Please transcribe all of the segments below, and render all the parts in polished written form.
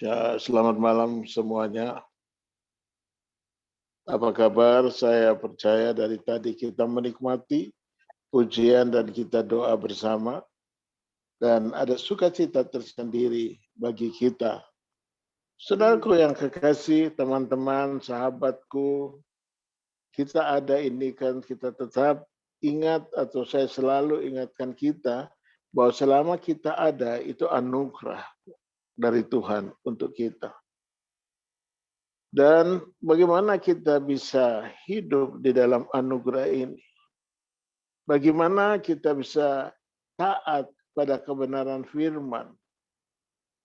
Ya, selamat malam semuanya. Apa kabar? Saya percaya dari tadi kita menikmati pujian dan kita doa bersama dan ada sukacita tersendiri bagi kita. Saudaraku yang kekasih, teman-teman, sahabatku, kita ada ini kan kita tetap ingat atau saya selalu ingatkan kita bahwa selama kita ada itu anugerah dari Tuhan untuk kita. Dan bagaimana kita bisa hidup di dalam anugerah ini? Bagaimana kita bisa taat pada kebenaran firman?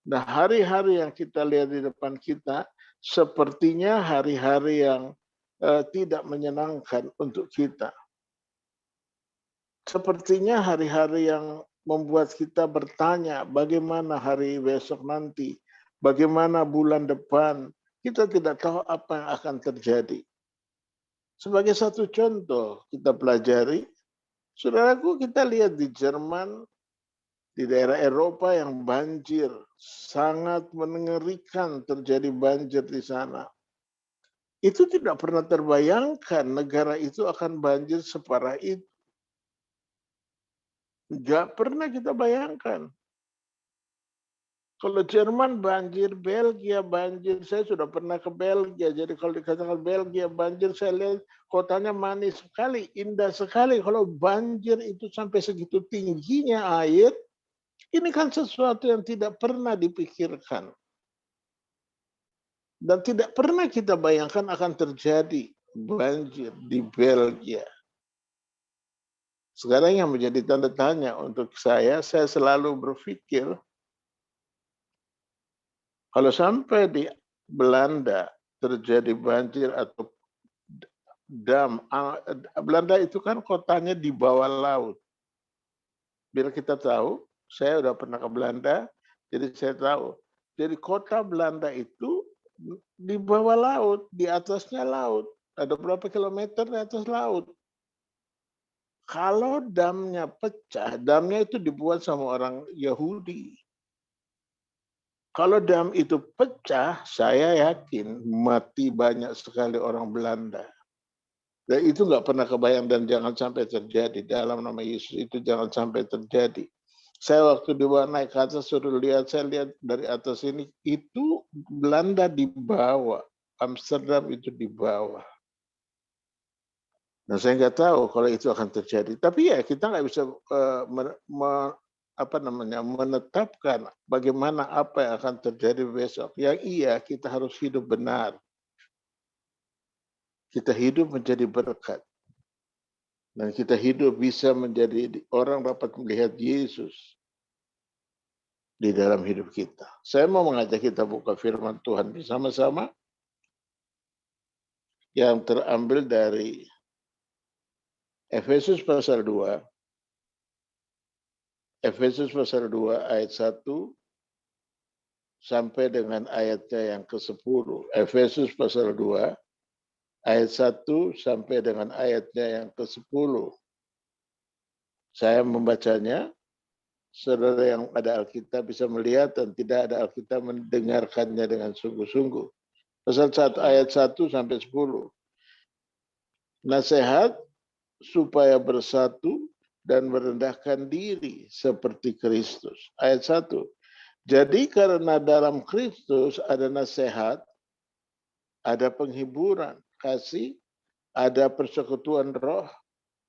Nah, hari-hari yang kita lihat di depan kita sepertinya hari-hari yang tidak menyenangkan untuk kita. Sepertinya hari-hari yang membuat kita bertanya bagaimana hari besok nanti, bagaimana bulan depan, kita tidak tahu apa yang akan terjadi. Sebagai satu contoh kita pelajari, saudaraku kita lihat di Jerman, di daerah Eropa yang banjir, sangat mengerikan terjadi banjir di sana. Itu tidak pernah terbayangkan negara itu akan banjir separah itu. Nggak pernah kita bayangkan. Kalau Jerman banjir, Belgia banjir. Saya sudah pernah ke Belgia. Jadi kalau dikatakan Belgia banjir, saya lihat kotanya manis sekali, indah sekali. Kalau banjir itu sampai segitu tingginya air, ini kan sesuatu yang tidak pernah dipikirkan. Dan tidak pernah kita bayangkan akan terjadi banjir di Belgia. Sekarang yang menjadi tanda tanya untuk saya selalu berpikir, kalau sampai di Belanda terjadi banjir atau dam, Belanda itu kan kotanya di bawah laut. Biar kita tahu, saya udah pernah ke Belanda, jadi saya tahu. Jadi kota Belanda itu di bawah laut, di atasnya laut. Ada berapa kilometer di atas laut. Kalau damnya pecah, damnya itu dibuat sama orang Yahudi. Kalau dam itu pecah, saya yakin mati banyak sekali orang Belanda. Dan itu nggak pernah kebayang dan jangan sampai terjadi. Dalam nama Yesus itu jangan sampai terjadi. Saya waktu dibawa naik ke atas suruh lihat, saya lihat dari atas ini, itu Belanda di bawah. Amsterdam itu di bawah. Nah, saya nggak tahu kalau itu akan terjadi. Tapi ya kita nggak bisa menetapkan bagaimana apa yang akan terjadi besok. Yang iya kita harus hidup benar. Kita hidup menjadi berkat. Dan kita hidup bisa menjadi orang dapat melihat Yesus di dalam hidup kita. Saya mau mengajak kita buka firman Tuhan bersama-sama yang terambil dari Efesus pasal 2. Efesus pasal 2 ayat 1 sampai dengan ayatnya yang ke-10. Efesus pasal 2 ayat 1 sampai dengan ayatnya yang ke-10. Saya membacanya, saudara yang ada Alkitab bisa melihat dan tidak ada Alkitab mendengarkannya dengan sungguh-sungguh. Pasal 1 ayat 1 sampai 10. Nasihat supaya bersatu dan merendahkan diri seperti Kristus. Ayat 1. Jadi karena dalam Kristus ada nasihat, ada penghiburan, kasih, ada persekutuan roh,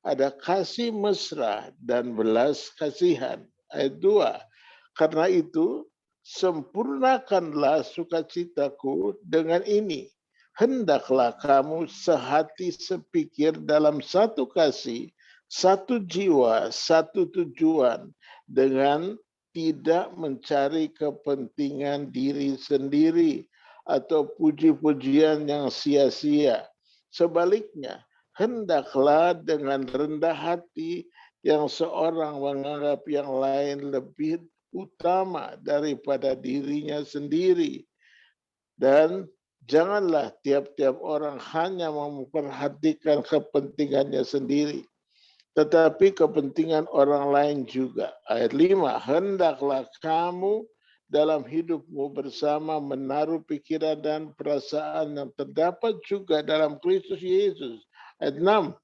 ada kasih mesra dan belas kasihan. Ayat 2. Karena itu sempurnakanlah sukacitaku dengan ini. Hendaklah kamu sehati sepikir dalam satu kasih, satu jiwa, satu tujuan, dengan tidak mencari kepentingan diri sendiri atau puji-pujian yang sia-sia. Sebaliknya, hendaklah dengan rendah hati yang seorang menganggap yang lain lebih utama daripada dirinya sendiri. Dan janganlah tiap-tiap orang hanya memperhatikan kepentingannya sendiri, tetapi kepentingan orang lain juga. Ayat 5, hendaklah kamu dalam hidupmu bersama menaruh pikiran dan perasaan yang terdapat juga dalam Kristus Yesus. Ayat 6.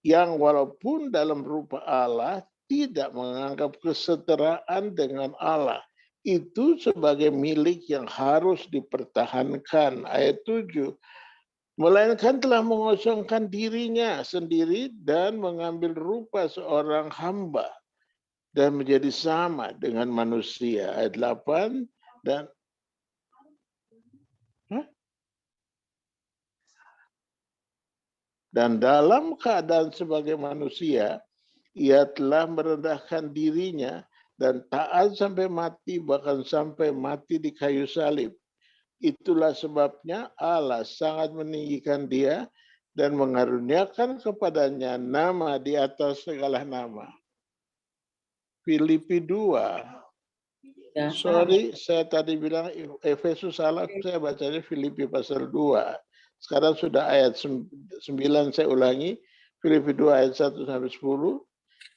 Dan walaupun dalam rupa Allah tidak menganggap kesetaraan dengan Allah itu sebagai milik yang harus dipertahankan. Ayat 7. Melainkan telah mengosongkan dirinya sendiri dan mengambil rupa seorang hamba dan menjadi sama dengan manusia. Ayat 8. Dan dalam keadaan sebagai manusia, ia telah merendahkan dirinya dan taat sampai mati, bahkan sampai mati di kayu salib. Itulah sebabnya Allah sangat meninggikan dia dan mengaruniakan kepadanya nama di atas segala nama. Filipi 2. Sorry, saya tadi bilang Efesus salah, saya bacanya Filipi pasal 2. Sekarang sudah ayat 9, saya ulangi. Filipi 2 ayat 1 sampai 10.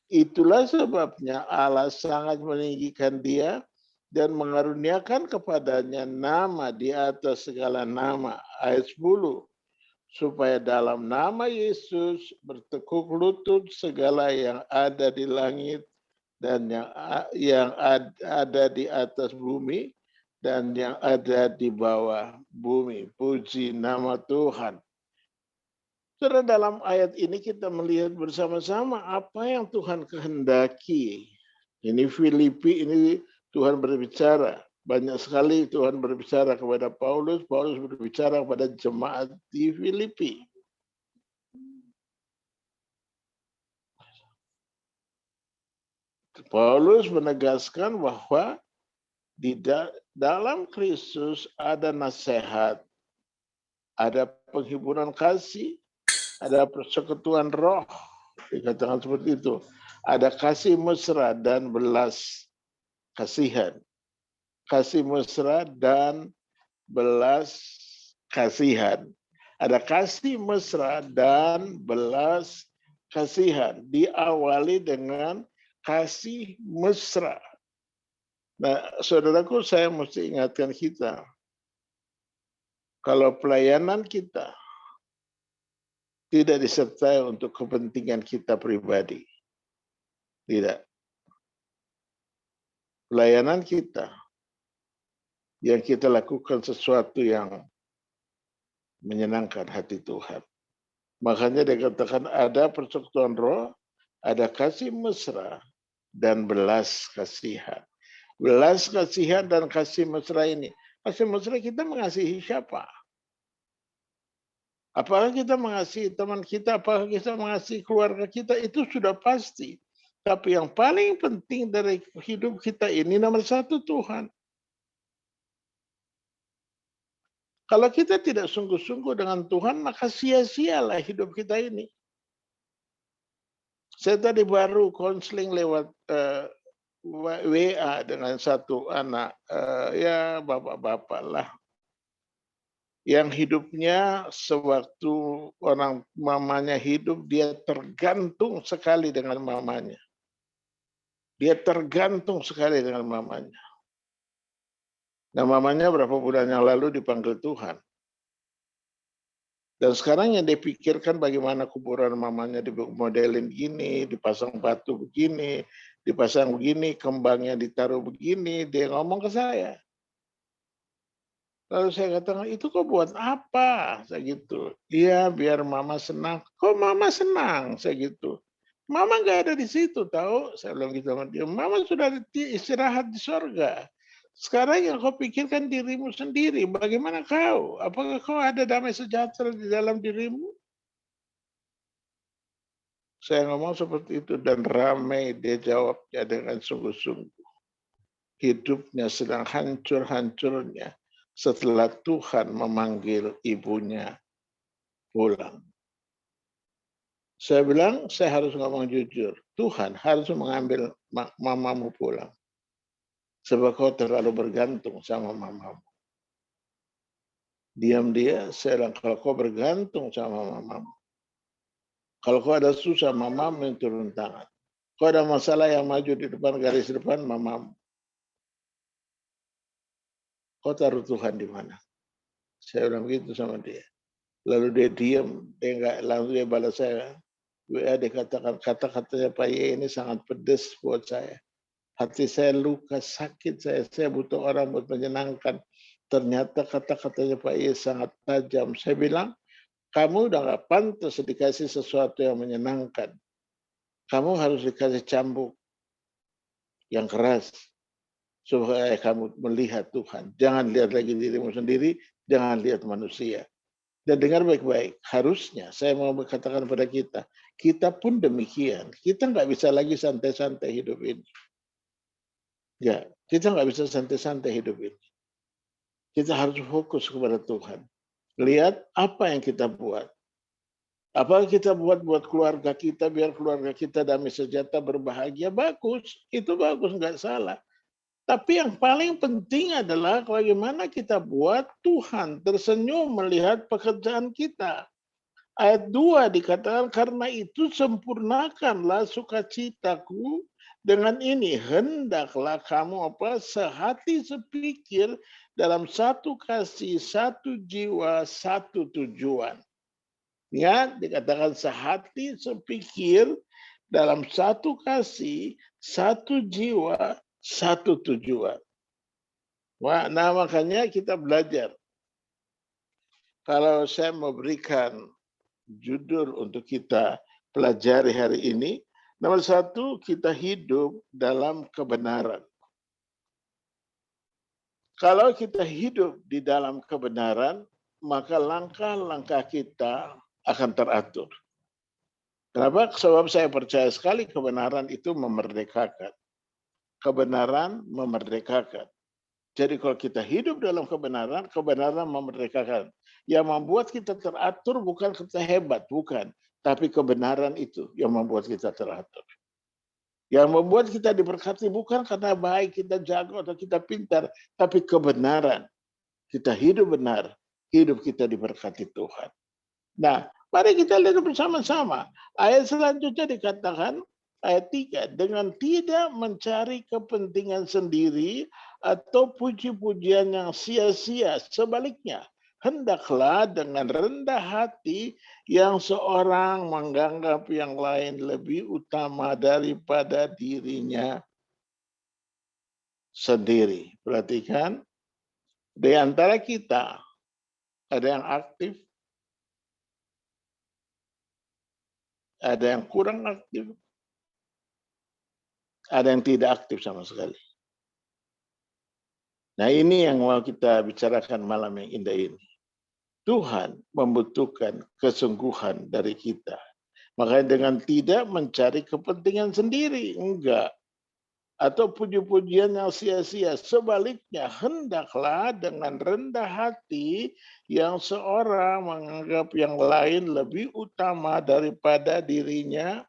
Itulah sebabnya Allah sangat meninggikan dia dan mengaruniakan kepadanya nama di atas segala nama. Ayat 10. Supaya dalam nama Yesus bertekuk lutut segala yang ada di langit dan yang ada di atas bumi dan yang ada di bawah bumi. Puji nama Tuhan. Saudara, dalam ayat ini kita melihat bersama-sama apa yang Tuhan kehendaki. Ini Filipi, ini Tuhan berbicara. Banyak sekali Tuhan berbicara kepada Paulus. Paulus berbicara kepada jemaat di Filipi. Paulus menegaskan bahwa di dalam Kristus ada nasihat, ada penghiburan kasih, ada persekutuan roh, dikatakan seperti itu. Ada kasih mesra dan belas kasihan. Kasih mesra dan belas kasihan. Ada kasih mesra dan belas kasihan. Diawali dengan kasih mesra. Nah, saudaraku, saya mesti ingatkan kita, kalau pelayanan kita tidak disertai untuk kepentingan kita pribadi. Tidak. Pelayanan kita yang kita lakukan sesuatu yang menyenangkan hati Tuhan. Makanya dikatakan ada persekutuan roh, ada kasih mesra, dan belas kasihan. Belas kasihan dan kasih mesra ini. Kasih mesra kita mengasihi siapa? Apakah kita mengasihi teman kita, apakah kita mengasihi keluarga kita, itu sudah pasti. Tapi yang paling penting dari hidup kita ini nomor satu Tuhan. Kalau kita tidak sungguh-sungguh dengan Tuhan, maka sia-sialah hidup kita ini. Saya tadi baru konseling lewat WA dengan satu anak, ya bapak-bapak lah, yang hidupnya sewaktu orang mamanya hidup, dia tergantung sekali dengan mamanya. Dia tergantung sekali dengan mamanya. Nah, mamanya berapa bulan yang lalu dipanggil Tuhan. Dan sekarang yang dipikirkan bagaimana kuburan mamanya dimodelin gini, dipasang batu begini, dipasang begini, kembangnya ditaruh begini, dia ngomong ke saya. Lalu saya katakan, itu kok buat apa? Saya gitu. Iya, biar mama senang. Kok mama senang? Saya gitu. Mama nggak ada di situ, tahu? Saya bilang gitu sama dia. Mama sudah istirahat di sorga. Sekarang yang kau pikirkan dirimu sendiri. Bagaimana kau? Apakah kau ada damai sejahtera di dalam dirimu? Saya ngomong seperti itu dan ramai dia jawabnya dengan sungguh-sungguh. Hidupnya sedang hancur-hancurnya setelah Tuhan memanggil ibunya pulang. Saya bilang, saya harus ngomong jujur. Tuhan harus mengambil mamamu pulang. Sebab kau terlalu bergantung sama mamamu. Diam dia, saya bilang, kalau kau bergantung sama mamamu. Kalau kau ada susah, mamamu yang turun tangan. Kau ada masalah yang maju di depan, garis depan, mamamu. Kau taruh Tuhan di mana? Saya bilang begitu sama dia. Lalu dia diam, dia nggak, lalu dia balas saya WA, dia katakan, kata-katanya Pak Ye ini sangat pedes buat saya. Hati saya luka, sakit saya butuh orang buat menyenangkan. Ternyata kata-katanya Pak Ye sangat tajam. Saya bilang, kamu udah nggak pantas dikasih sesuatu yang menyenangkan. Kamu harus dikasih cambuk yang keras supaya kamu melihat Tuhan. Jangan lihat lagi dirimu sendiri, jangan lihat manusia. Dan dengar baik-baik, harusnya saya mau katakan pada kita, kita pun demikian. Kita nggak bisa lagi santai-santai hidup ini. Ya, kita nggak bisa santai-santai hidup ini. Kita harus fokus kepada Tuhan. Lihat apa yang kita buat. Apa yang kita buat keluarga kita, biar keluarga kita damai sejahtera, berbahagia, bagus. Itu bagus, nggak salah. Tapi yang paling penting adalah bagaimana kita buat Tuhan tersenyum melihat pekerjaan kita. Ayat 2 dikatakan, karena itu sempurnakanlah sukacitaku dengan ini. Hendaklah kamu sehati sepikir dalam satu kasih, satu jiwa, satu tujuan. Ya, dikatakan sehati sepikir dalam satu kasih, satu jiwa, satu tujuan. Wah, nah makanya kita belajar. Kalau saya memberikan judul untuk kita pelajari hari ini, nomor satu, kita hidup dalam kebenaran. Kalau kita hidup di dalam kebenaran, maka langkah-langkah kita akan teratur. Kenapa? Sebab saya percaya sekali kebenaran itu memerdekakan. Kebenaran memerdekakan. Jadi kalau kita hidup dalam kebenaran, kebenaran memerdekakan. Yang membuat kita teratur bukan kita hebat, bukan. Tapi kebenaran itu yang membuat kita teratur. Yang membuat kita diberkati bukan karena baik, kita jago atau kita pintar. Tapi kebenaran. Kita hidup benar, hidup kita diberkati Tuhan. Nah, mari kita lihat bersama-sama. Ayat selanjutnya dikatakan, ayat 3, dengan tidak mencari kepentingan sendiri atau puji-pujian yang sia-sia. Sebaliknya, hendaklah dengan rendah hati yang seorang menganggap yang lain lebih utama daripada dirinya sendiri. Perhatikan, di antara kita ada yang aktif, ada yang kurang aktif, ada yang tidak aktif sama sekali. Nah, ini yang mau kita bicarakan malam yang indah ini. Tuhan membutuhkan kesungguhan dari kita. Makanya dengan tidak mencari kepentingan sendiri, enggak. Atau puji-pujian yang sia-sia. Sebaliknya, hendaklah dengan rendah hati yang seorang menganggap yang lain lebih utama daripada dirinya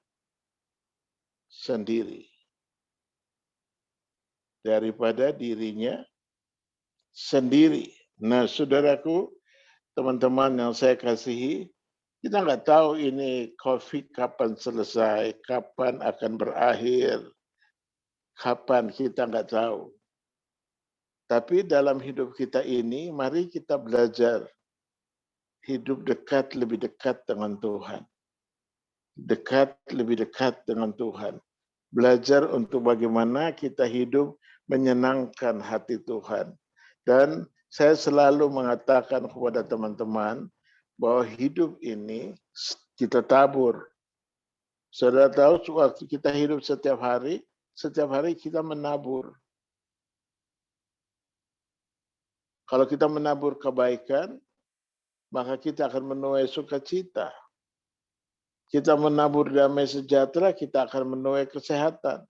sendiri. Daripada dirinya sendiri. Nah, saudaraku, teman-teman yang saya kasihi, kita nggak tahu ini COVID kapan selesai, kapan akan berakhir, kapan kita nggak tahu. Tapi dalam hidup kita ini, mari kita belajar hidup dekat, lebih dekat dengan Tuhan. Dekat, lebih dekat dengan Tuhan. Belajar untuk bagaimana kita hidup menyenangkan hati Tuhan. Dan saya selalu mengatakan kepada teman-teman bahwa hidup ini kita tabur. Saudara tahu waktu kita hidup setiap hari kita menabur. Kalau kita menabur kebaikan, maka kita akan menuai sukacita. Kita menabur damai sejahtera, kita akan menuai kesehatan.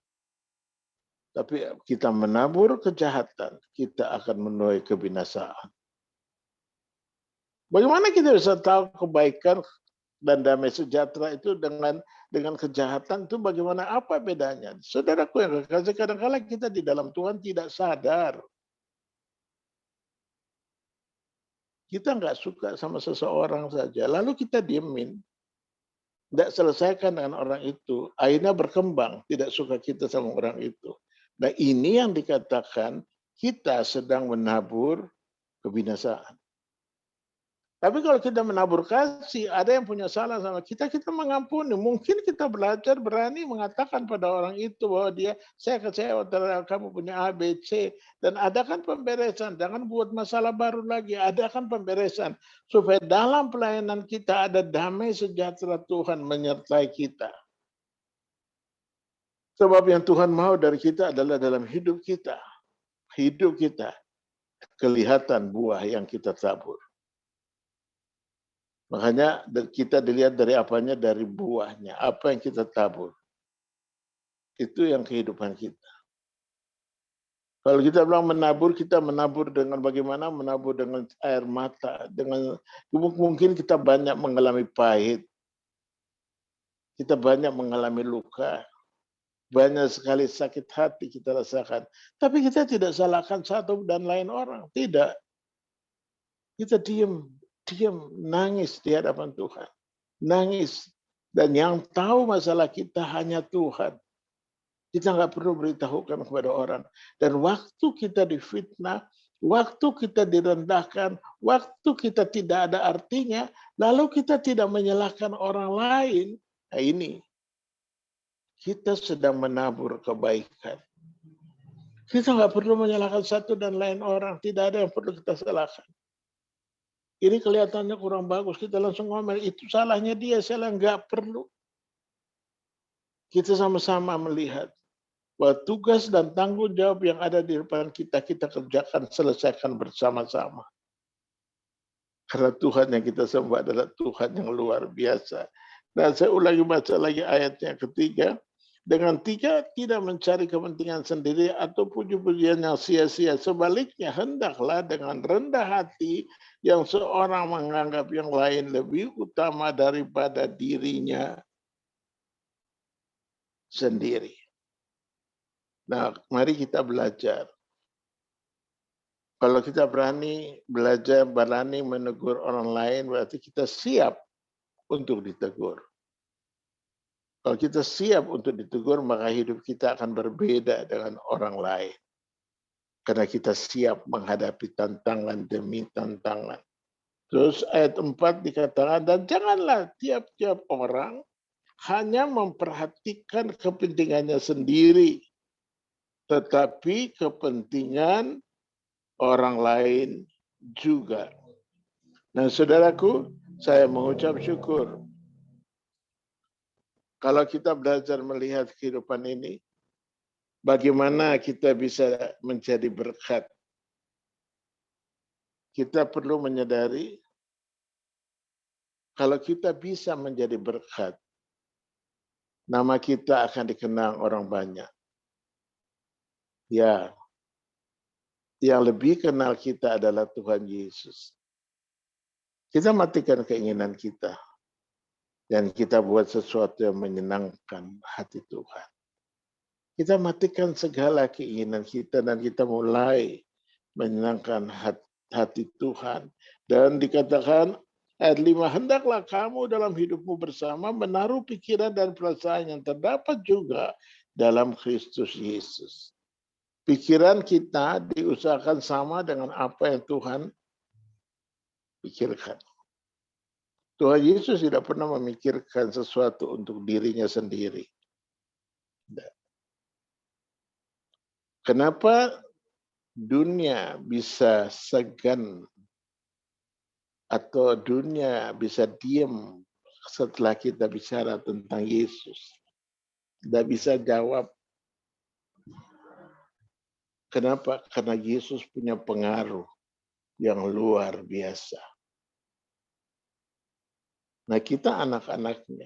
Tapi kita menabur kejahatan, kita akan menuai kebinasaan. Bagaimana kita bisa tahu kebaikan dan damai sejahtera itu dengan kejahatan itu bagaimana, apa bedanya? Saudaraku yang kekasih, kadang-kadang kita di dalam Tuhan tidak sadar. Kita nggak suka sama seseorang saja, lalu kita diemin. Tidak selesaikan dengan orang itu, akhirnya berkembang, tidak suka kita sama orang itu. Nah, ini yang dikatakan kita sedang menabur kebinasaan. Tapi kalau kita menabur kasih, ada yang punya salah sama kita, kita mengampuni. Mungkin kita belajar berani mengatakan pada orang itu bahwa saya kecewa terhadap kamu punya A, B, C. Dan adakan pemberesan, jangan buat masalah baru lagi. Adakan pemberesan. Supaya dalam pelayanan kita ada damai sejahtera Tuhan menyertai kita. Sebab yang Tuhan mau dari kita adalah dalam hidup kita. Hidup kita, kelihatan buah yang kita tabur. Makanya kita dilihat dari apanya, dari buahnya. Apa yang kita tabur. Itu yang kehidupan kita. Kalau kita bilang menabur, kita menabur dengan bagaimana? Menabur dengan air mata. Mungkin kita banyak mengalami pahit. Kita banyak mengalami luka. Banyak sekali sakit hati kita rasakan. Tapi kita tidak salahkan satu dan lain orang. Tidak. Kita diam, nangis di hadapan Tuhan. Nangis. Dan yang tahu masalah kita hanya Tuhan. Kita nggak perlu beritahukan kepada orang. Dan waktu kita difitnah, waktu kita direndahkan, waktu kita tidak ada artinya, lalu kita tidak menyalahkan orang lain. Nah ini, kita sedang menabur kebaikan. Kita nggak perlu menyalahkan satu dan lain orang. Tidak ada yang perlu kita salahkan. Ini kelihatannya kurang bagus. Kita langsung ngomel, itu salahnya dia. Salah nggak perlu. Kita sama-sama melihat bahwa tugas dan tanggung jawab yang ada di depan kita, kita kerjakan, selesaikan bersama-sama. Karena Tuhan yang kita sembah adalah Tuhan yang luar biasa. Nah, saya ulangi baca lagi ayatnya ketiga. Dengan tidak mencari kepentingan sendiri atau puji-pujian yang sia-sia. Sebaliknya, hendaklah dengan rendah hati yang seorang menganggap yang lain lebih utama daripada dirinya sendiri. Nah, mari kita belajar. Kalau kita berani belajar, berani menegur orang lain, berarti kita siap untuk ditegur. Kalau kita siap untuk ditegur, maka hidup kita akan berbeda dengan orang lain. Karena kita siap menghadapi tantangan demi tantangan. Terus ayat 4 dikatakan, dan janganlah tiap-tiap orang hanya memperhatikan kepentingannya sendiri, tetapi kepentingan orang lain juga. Nah, saudaraku, saya mengucap syukur. Kalau kita belajar melihat kehidupan ini, bagaimana kita bisa menjadi berkat. Kita perlu menyadari, kalau kita bisa menjadi berkat, nama kita akan dikenal orang banyak. Ya, yang lebih kenal kita adalah Tuhan Yesus. Kita matikan keinginan kita. Dan kita buat sesuatu yang menyenangkan hati Tuhan. Kita matikan segala keinginan kita dan kita mulai menyenangkan hati Tuhan. Dan dikatakan ayat 5, hendaklah kamu dalam hidupmu bersama menaruh pikiran dan perasaan yang terdapat juga dalam Kristus Yesus. Pikiran kita diusahakan sama dengan apa yang Tuhan pikirkan. Tuhan Yesus tidak pernah memikirkan sesuatu untuk dirinya sendiri. Kenapa dunia bisa segan atau dunia bisa diam setelah kita bicara tentang Yesus? Tidak bisa jawab. Kenapa? Karena Yesus punya pengaruh yang luar biasa. Nah, kita anak-anaknya,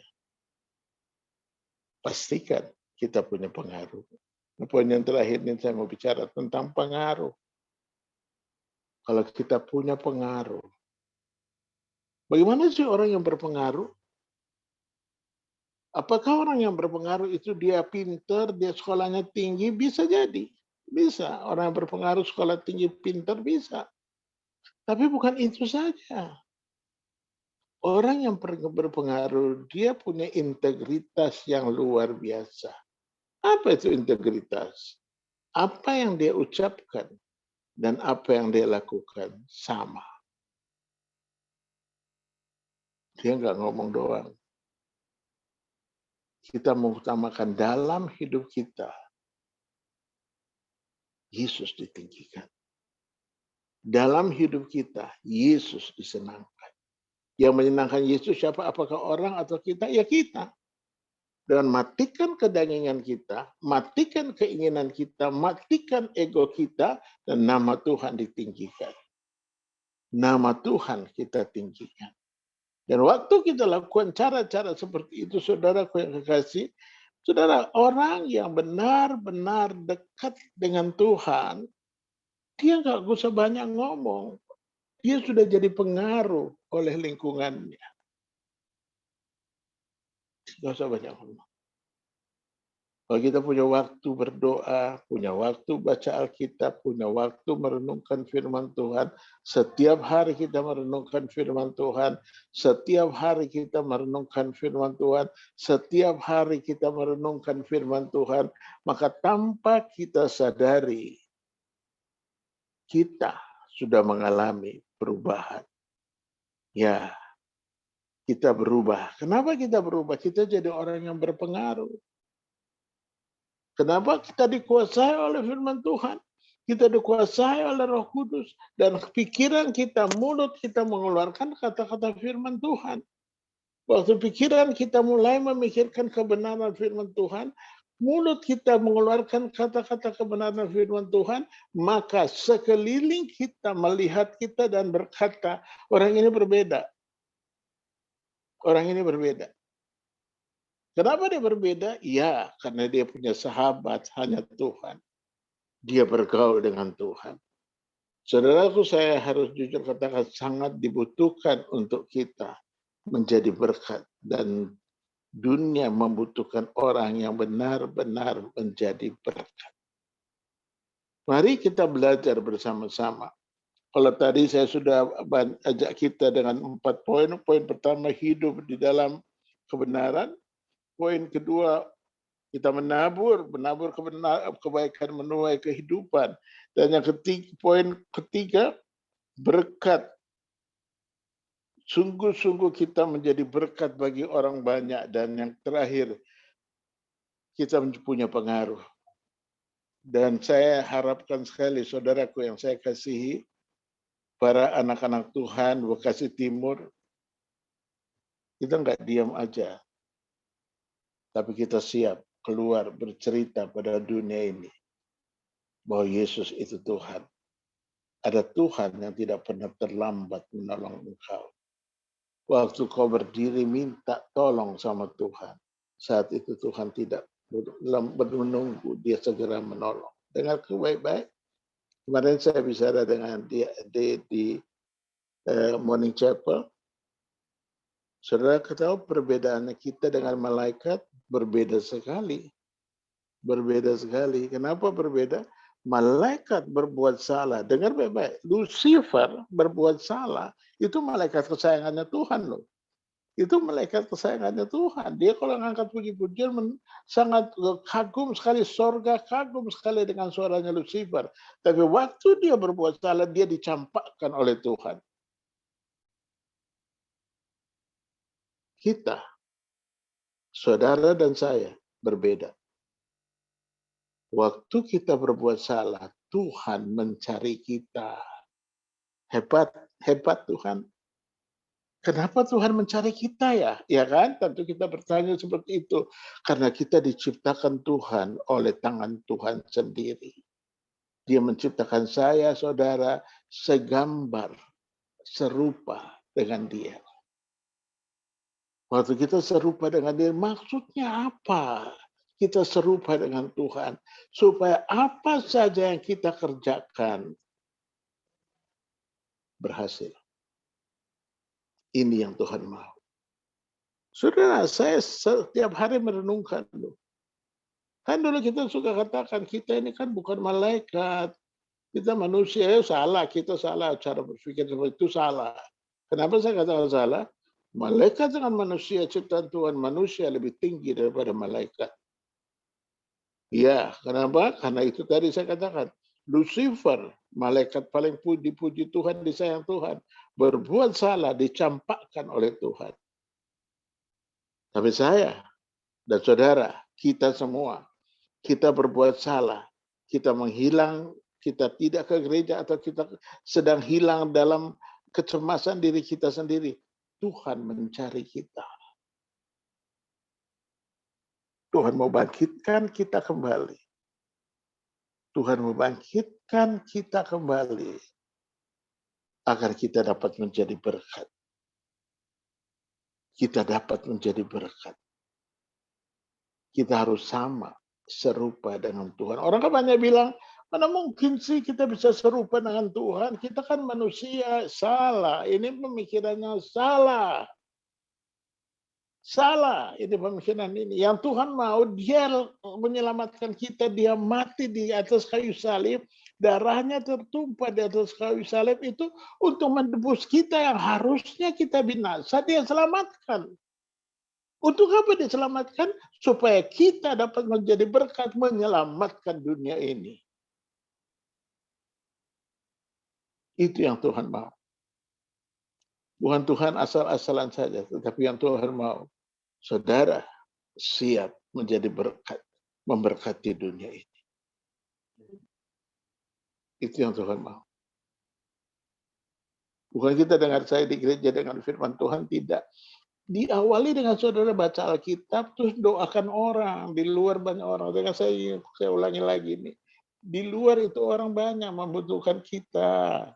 pastikan kita punya pengaruh. Poin yang terakhir ini saya mau bicara tentang pengaruh. Kalau kita punya pengaruh, bagaimana sih orang yang berpengaruh? Apakah orang yang berpengaruh itu dia pintar, dia sekolahnya tinggi? Bisa jadi. Bisa. Orang yang berpengaruh sekolah tinggi, pintar, bisa. Tapi bukan itu saja. Orang yang berpengaruh, dia punya integritas yang luar biasa. Apa itu integritas? Apa yang dia ucapkan, dan apa yang dia lakukan sama. Dia nggak ngomong doang. Kita mengutamakan dalam hidup kita, Yesus ditinggikan. Dalam hidup kita, Yesus disenangkan. Yang menyenangkan Yesus siapa? Apakah orang atau kita? Ya kita. Dan matikan kedagingan kita, matikan keinginan kita, matikan ego kita, dan nama Tuhan ditinggikan. Nama Tuhan kita tinggikan. Dan waktu kita lakukan cara-cara seperti itu, saudaraku yang kekasih, saudara, orang yang benar-benar dekat dengan Tuhan, dia nggak usah banyak ngomong. Dia sudah jadi pengaruh oleh lingkungannya. Nggak usah banyak ngomong. Kalau kita punya waktu berdoa, punya waktu baca Alkitab, punya waktu merenungkan firman Tuhan, setiap hari kita merenungkan firman Tuhan, setiap hari kita merenungkan firman Tuhan, setiap hari kita merenungkan firman Tuhan, maka tanpa kita sadari, kita sudah mengalami perubahan. Ya, kita berubah. Kenapa kita berubah? Kita jadi orang yang berpengaruh. Kenapa kita dikuasai oleh firman Tuhan? Kita dikuasai oleh Roh Kudus. Dan pikiran kita, mulut kita mengeluarkan kata-kata firman Tuhan. Waktu pikiran kita mulai memikirkan kebenaran firman Tuhan, mulut kita mengeluarkan kata-kata kebenaran firman Tuhan, maka sekeliling kita melihat kita dan berkata, orang ini berbeda. Orang ini berbeda. Kenapa dia berbeda? Ya, karena dia punya sahabat, hanya Tuhan. Dia bergaul dengan Tuhan. Saudaraku, saya harus jujur katakan sangat dibutuhkan untuk kita menjadi berkat. Dan dunia membutuhkan orang yang benar-benar menjadi berkat. Mari kita belajar bersama-sama. Kalau tadi saya sudah ajak kita dengan 4 poin. Poin pertama, hidup di dalam kebenaran. Poin kedua, kita menabur kebaikan menuai kehidupan. Dan yang ketiga, poin ketiga, berkat. Sungguh-sungguh kita menjadi berkat bagi orang banyak. Dan yang terakhir, kita punya pengaruh. Dan saya harapkan sekali, saudaraku yang saya kasihi, para anak-anak Tuhan, Bekasi Timur, kita nggak diam aja. Tapi kita siap keluar bercerita pada dunia ini bahwa Yesus itu Tuhan. Ada Tuhan yang tidak pernah terlambat menolong engkau. Waktu kau berdiri minta tolong sama Tuhan, saat itu Tuhan tidak menunggu, dia segera menolong. Dengarku baik-baik. Kemarin saya bicara dengan dia di Morning Chapel. Saudara tahu perbedaannya kita dengan malaikat berbeda sekali. Berbeda sekali. Kenapa berbeda? Malaikat berbuat salah. Dengar baik-baik. Lucifer berbuat salah. Itu malaikat kesayangannya Tuhan loh. Itu malaikat kesayangannya Tuhan. Dia kalau ngangkat puji-pujian sangat kagum sekali. Sorga kagum sekali dengan suaranya Lucifer. Tapi waktu dia berbuat salah, dia dicampakkan oleh Tuhan. Kita, saudara dan saya, berbeda. Waktu kita berbuat salah, Tuhan mencari kita. Hebat, hebat Tuhan. Kenapa Tuhan mencari kita ya? Ya kan? Tentu kita bertanya seperti itu. Karena kita diciptakan Tuhan oleh tangan Tuhan sendiri. Dia menciptakan saya, saudara, segambar, serupa dengan dia. Waktu kita serupa dengan dia, maksudnya apa? Kita serupa dengan Tuhan. Supaya apa saja yang kita kerjakan berhasil. Ini yang Tuhan mau. Saudara, saya setiap hari merenungkan. Kan dulu kita suka katakan, kita ini kan bukan malaikat. Kita manusia, salah. Kita salah. Cara berpikir seperti itu salah. Kenapa saya katakan salah? Malaikat dengan manusia, ciptaan Tuhan, manusia lebih tinggi daripada malaikat. Ya, kenapa? Karena itu tadi saya katakan, Lucifer, malaikat paling dipuji Tuhan, disayang Tuhan, berbuat salah, dicampakkan oleh Tuhan. Tapi saya dan saudara, kita semua, kita berbuat salah, kita menghilang, kita tidak ke gereja, atau kita sedang hilang dalam kecemasan diri kita sendiri. Tuhan mencari kita. Tuhan mau bangkitkan kita kembali. Tuhan mau bangkitkan kita kembali agar kita dapat menjadi berkat. Kita dapat menjadi berkat. Kita harus sama, serupa dengan Tuhan. Orang kan banyak bilang, mana mungkin sih kita bisa serupa dengan Tuhan? Kita kan manusia. Salah. Ini pemikirannya salah. Salah ini pemikiran ini. Yang Tuhan mau, dia menyelamatkan kita. Dia mati di atas kayu salib. Darahnya tertumpah di atas kayu salib itu untuk menebus kita yang harusnya kita binasa. Dia selamatkan. Untuk apa diselamatkan? Supaya kita dapat menjadi berkat menyelamatkan dunia ini. Itu yang Tuhan mau. Bukan Tuhan asal-asalan saja, tetapi yang Tuhan mau. Saudara siap menjadi berkat, memberkati dunia ini. Itu yang Tuhan mau. Bukan kita dengar saya di gereja dengan firman Tuhan, tidak. Diawali dengan saudara baca Alkitab, terus doakan orang. Di luar banyak orang. Dengan saya ulangi lagi nih. Di luar itu orang banyak membutuhkan kita.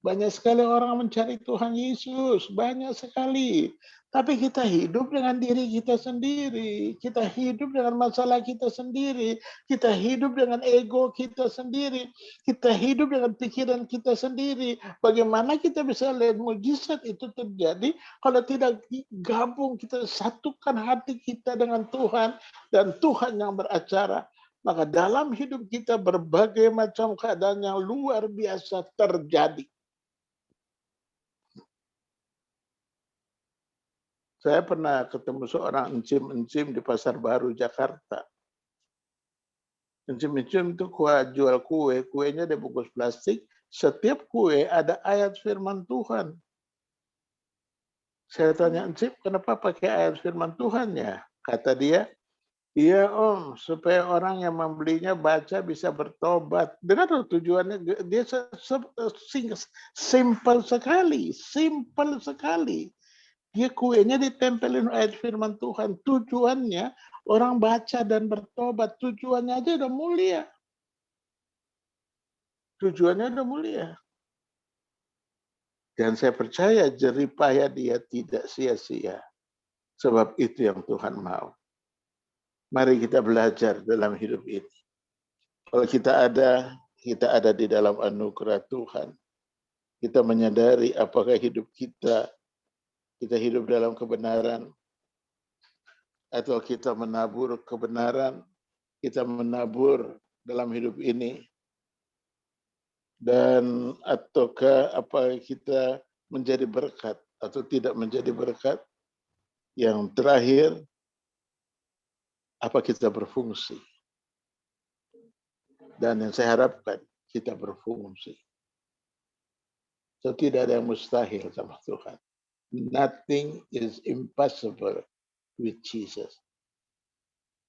Banyak sekali orang mencari Tuhan Yesus, banyak sekali. Tapi kita hidup dengan diri kita sendiri. Kita hidup dengan masalah kita sendiri. Kita hidup dengan ego kita sendiri. Kita hidup dengan pikiran kita sendiri. Bagaimana kita bisa lihat mujizat itu terjadi kalau tidak gabung, kita satukan hati kita dengan Tuhan dan Tuhan yang beracara. Maka dalam hidup kita berbagai macam keadaan yang luar biasa terjadi. Saya pernah ketemu seorang encim-encim di Pasar Baru, Jakarta. Encim-encim itu jual kue, kuenya dibungkus plastik. Setiap kue ada ayat firman Tuhan. Saya tanya, encim, kenapa pakai ayat firman Tuhan ya? Kata dia, iya om, supaya orang yang membelinya baca bisa bertobat. Dengar tujuannya, dia simple sekali. Dia kuenya ditempelin ayat firman Tuhan. Tujuannya orang baca dan bertobat. Tujuannya aja udah mulia. Tujuannya udah mulia. Dan saya percaya jerih payah dia tidak sia-sia. Sebab itu yang Tuhan mau. Mari kita belajar dalam hidup ini. Kalau kita ada di dalam anugerah Tuhan. Kita menyadari apakah hidup kita hidup dalam kebenaran, atau kita menabur kebenaran, kita menabur dalam hidup ini, dan ataukah apa kita menjadi berkat atau tidak menjadi berkat. Yang terakhir, apa kita berfungsi. Dan yang saya harapkan kita berfungsi. So, tidak ada yang mustahil sama Tuhan. Nothing is impossible with Jesus.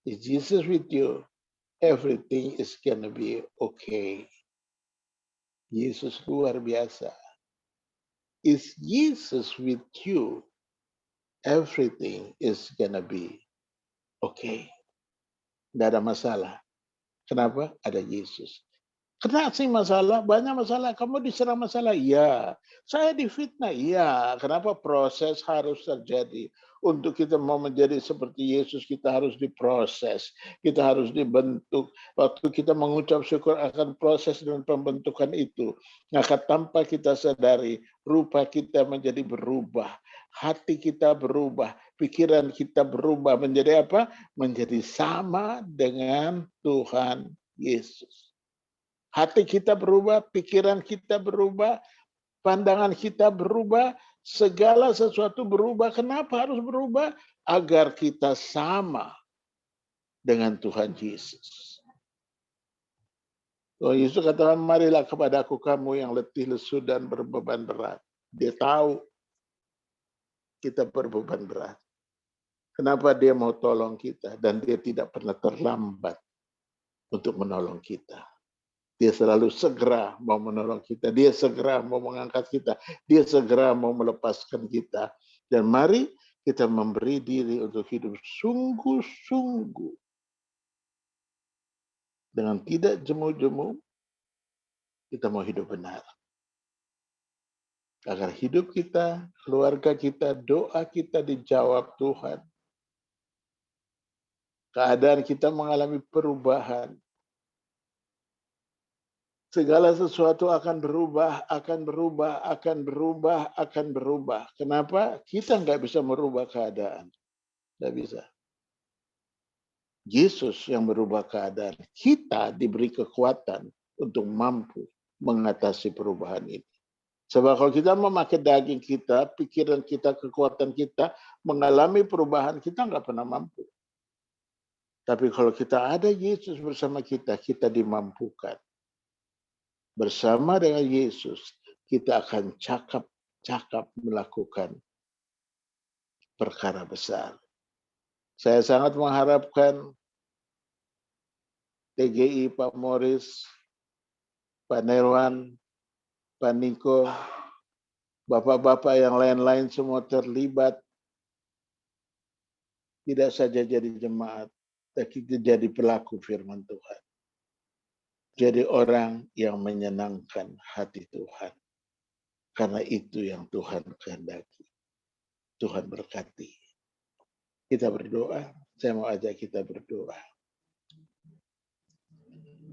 If Jesus with you, everything is gonna be okay. Yesus luar biasa. Is Jesus with you, everything is gonna be okay. Tidak ada masalah. Kenapa? Ada Yesus. Kena sih masalah, banyak masalah. Kamu diserang masalah? Iya. Saya difitnah? Iya. Kenapa? Proses harus terjadi. Untuk kita mau menjadi seperti Yesus, kita harus diproses. Kita harus dibentuk. Waktu kita mengucap syukur akan proses dan pembentukan itu, maka tanpa kita sadari, rupa kita menjadi berubah. Hati kita berubah. Pikiran kita berubah. Menjadi apa? Menjadi sama dengan Tuhan Yesus. Hati kita berubah, pikiran kita berubah, pandangan kita berubah, segala sesuatu berubah. Kenapa harus berubah? Agar kita sama dengan Tuhan Yesus. Oh, Yesus katakan, marilah kepadaku kamu yang letih, lesu, dan berbeban berat. Dia tahu kita berbeban berat. Kenapa dia mau tolong kita? Dan dia tidak pernah terlambat untuk menolong kita. Dia selalu segera mau menolong kita. Dia segera mau mengangkat kita. Dia segera mau melepaskan kita. Dan mari kita memberi diri untuk hidup sungguh-sungguh. Dengan tidak jemu-jemu, kita mau hidup benar. Agar hidup kita, keluarga kita, doa kita dijawab Tuhan. Keadaan kita mengalami perubahan. Segala sesuatu akan berubah, akan berubah, akan berubah, akan berubah. Kenapa? Kita nggak bisa merubah keadaan. Nggak bisa. Yesus yang merubah keadaan. Kita diberi kekuatan untuk mampu mengatasi perubahan ini. Sebab kalau kita memakai daging kita, pikiran kita, kekuatan kita, mengalami perubahan, kita nggak pernah mampu. Tapi kalau kita ada Yesus bersama kita, kita dimampukan. Bersama dengan Yesus, kita akan cakap melakukan perkara besar. Saya sangat mengharapkan TGI, Pak Morris, Pak Nerwan, Pak Niko, bapak-bapak yang lain-lain semua terlibat. Tidak saja jadi jemaat, tapi jadi pelaku firman Tuhan. Jadi orang yang menyenangkan hati Tuhan. Karena itu yang Tuhan kehendaki. Tuhan berkati. Kita berdoa. Saya mau ajak kita berdoa.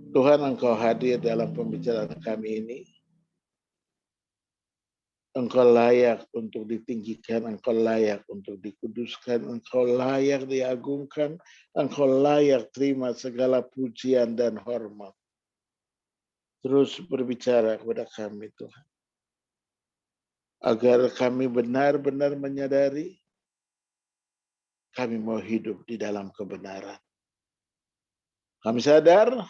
Tuhan, Engkau hadir dalam pembicaraan kami ini. Engkau layak untuk ditinggikan, Engkau layak untuk dikuduskan, Engkau layak diagungkan, Engkau layak terima segala pujian dan hormat. Terus berbicara kepada kami, Tuhan. Agar kami benar-benar menyadari kami mau hidup di dalam kebenaran. Kami sadar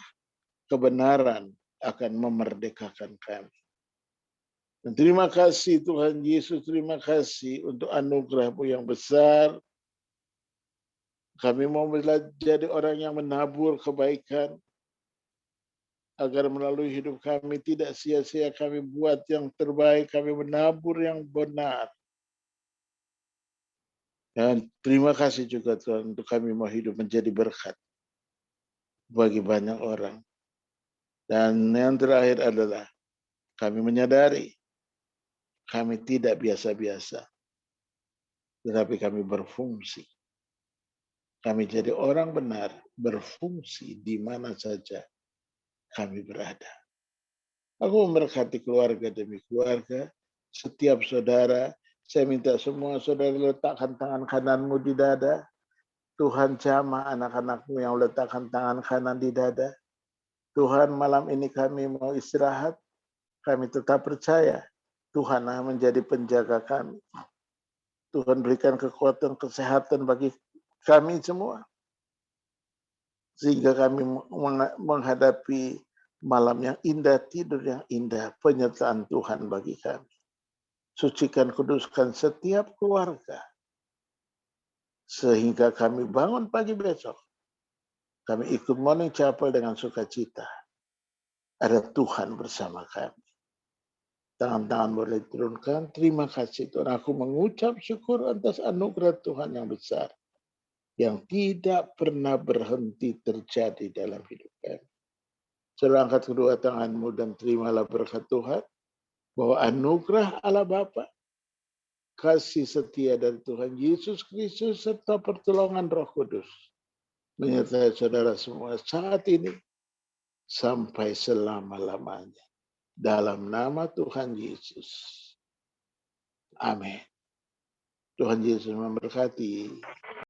kebenaran akan memerdekakan kami. Dan terima kasih Tuhan Yesus, terima kasih untuk anugerah-Mu yang besar. Kami mau menjadi orang yang menabur kebaikan, agar melalui hidup kami tidak sia-sia kami buat yang terbaik, kami menabur yang benar. Dan terima kasih juga Tuhan untuk kami mau hidup menjadi berkat bagi banyak orang. Dan yang terakhir adalah kami menyadari kami tidak biasa-biasa, tetapi kami berfungsi. Kami jadi orang benar, berfungsi di mana saja kami berada. Aku memberkati keluarga demi keluarga, setiap saudara. Saya minta semua saudara letakkan tangan kananmu di dada. Tuhan jamah anak-anakmu yang letakkan tangan kanan di dada. Tuhan, malam ini kami mau istirahat. Kami tetap percaya Tuhan akan menjadi penjaga kami. Tuhan berikan kekuatan kesehatan bagi kami semua. Sehingga kami menghadapi malam yang indah, tidur yang indah, penyertaan Tuhan bagi kami. Sucikan, kuduskan setiap keluarga. Sehingga kami bangun pagi besok. Kami ikut morning chapel dengan sukacita. Ada Tuhan bersama kami. Tangan-tangan boleh turunkan. Terima kasih Tuhan. Aku mengucap syukur atas anugerah Tuhan yang besar. Yang tidak pernah berhenti terjadi dalam hidup kami. Saudara angkat kedua tanganmu dan terimalah berkat Tuhan. Bahwa anugerah Allah Bapa, kasih setia dari Tuhan Yesus Kristus, serta pertolongan Roh Kudus menyertai saudara semua saat ini sampai selama-lamanya. Dalam nama Tuhan Yesus. Amin. Tuhan Yesus memberkati.